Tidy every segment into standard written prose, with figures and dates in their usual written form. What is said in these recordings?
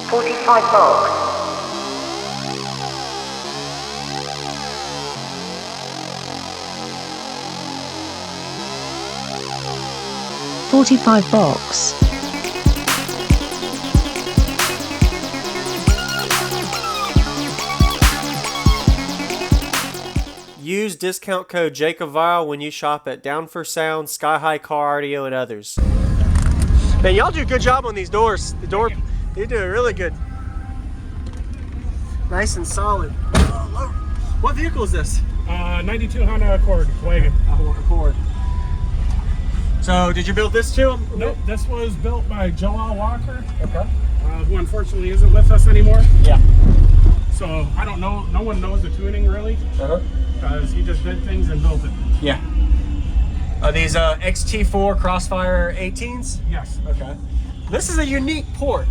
45 bucks. $45. Use discount code JacobViral when you shop at Down for Sound, SkyHigh Car Audio, and others. Man, y'all do a good job on these doors. The door, you do it really good. Nice and solid. What vehicle is this? 92 Honda Accord Wagon. Accord. So, did you build this too? Nope, this was built by Joel Walker, Okay. who unfortunately isn't with us anymore. Yeah. So I don't know, no one knows the tuning really, because he just did things and built it. Yeah. Are these XT4 Crossfire 18s? Yes. Okay. This is a unique port.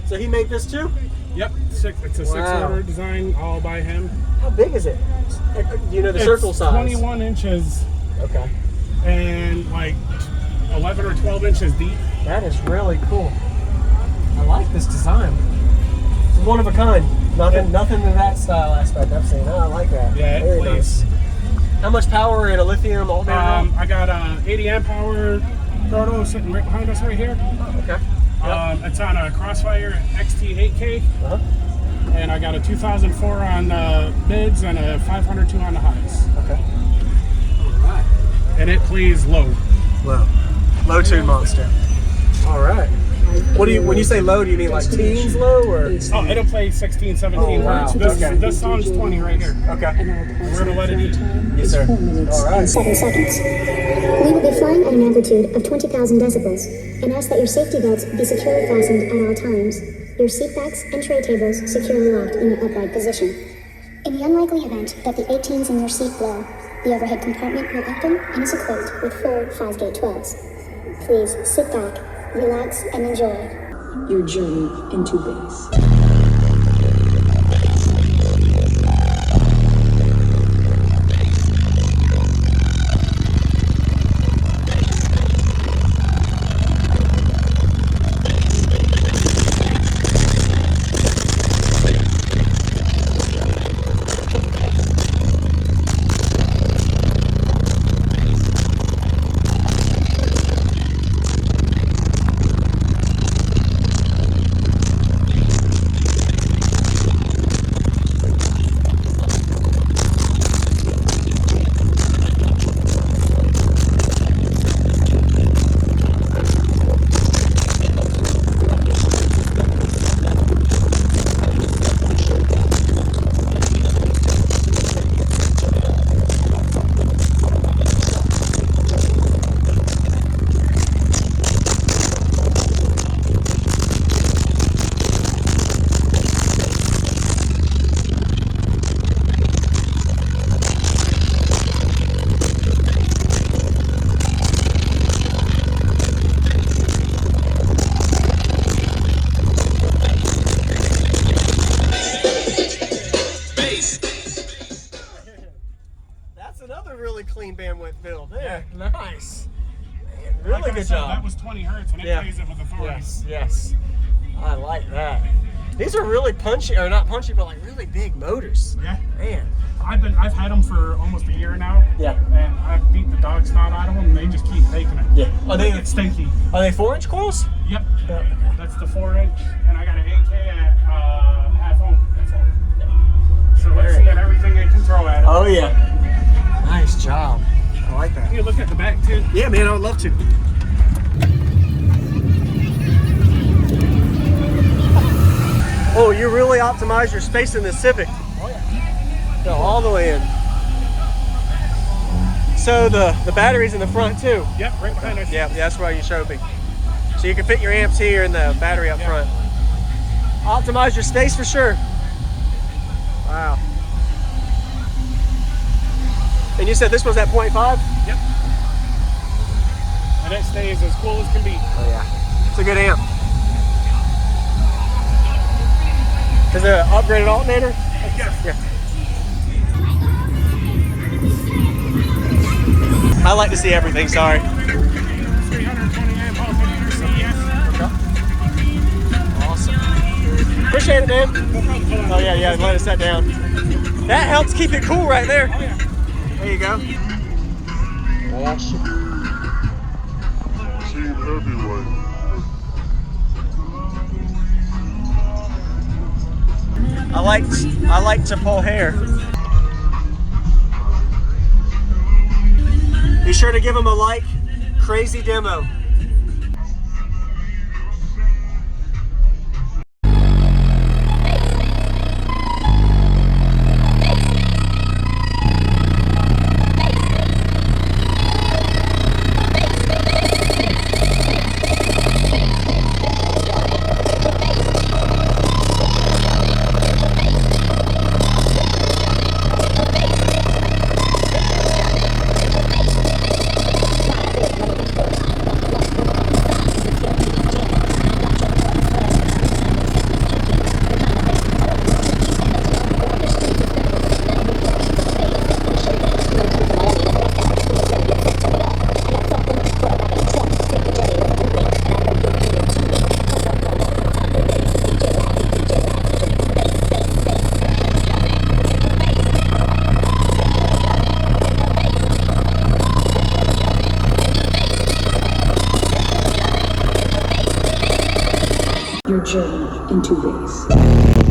So he made this too? Yep, it's a 6-order design all by him. How big is it? Do you know the circle size? 21 inches. Okay. And like 11 or 12 inches deep. That is really cool. I like this design. It's one of a kind. Nothing in that style aspect I've seen. Oh, I like that. Yeah, very nice. How much power in a lithium alternator? I got a 80 amp hour proto sitting right behind us right here. Oh, okay. Yep. It's on a Crossfire XT8K. And I got a 2004 on the mids and a 502 on the highs. Okay. All right. And it plays low. Low. Low tune monster. All right. What do you, when you say low, do you mean like teens low or? Oh, it'll play 16, 17 hertz. This song's 20 right here. Okay. We're gonna let it eat. Yes, sir. All right. 7 seconds. We will be flying at an altitude of 20,000 decibels and ask that your safety belts be securely fastened at all times. Your seat backs and tray tables securely locked in an upright position. In the unlikely event that the 18s in your seat blow, the overhead compartment will open and is equipped with 4 5-gate 12s. Please sit back, relax, and enjoy your journey into bass. Clean bandwidth build there. Yeah. Nice. Man, really like good job. That was 20 hertz and it plays it with authority. Yes. I like that. These are really punchy, or not punchy, but like really big motors. Yeah. Man. I've had them for almost a year now. Yeah. And I've beat the dog snot out of them. They just keep taking it. Yeah. Are they stinky? Are they 4-inch coils? Yep. That's the 4-inch, and I got an 8K at half ohm. That's all. So let's see everything they can throw at it. Oh yeah. Nice job. I like that. You look at the back too. Yeah, man, I would love to. Oh, you really optimize your space in the Civic. Oh yeah. Go all the way in. So the battery's in the front too. Yep, right behind us. Yeah, that's why you showed me. So you can fit your amps here and the battery up front. Optimize your space for sure. Wow. And you said this was at 0.5? Yep. And it stays as cool as can be. Oh yeah. It's a good amp. Is it an upgraded alternator? Yes. Yeah. I like to see everything, sorry. 320 amp alternator CES. Okay. Awesome. Appreciate it, man. Oh yeah, yeah, let us that down. That helps keep it cool right there. Oh, yeah. There you go. Awesome. Team Heavyweight. I like to pull hair. Be sure to give them a like. Crazy demo. Your journey into bass.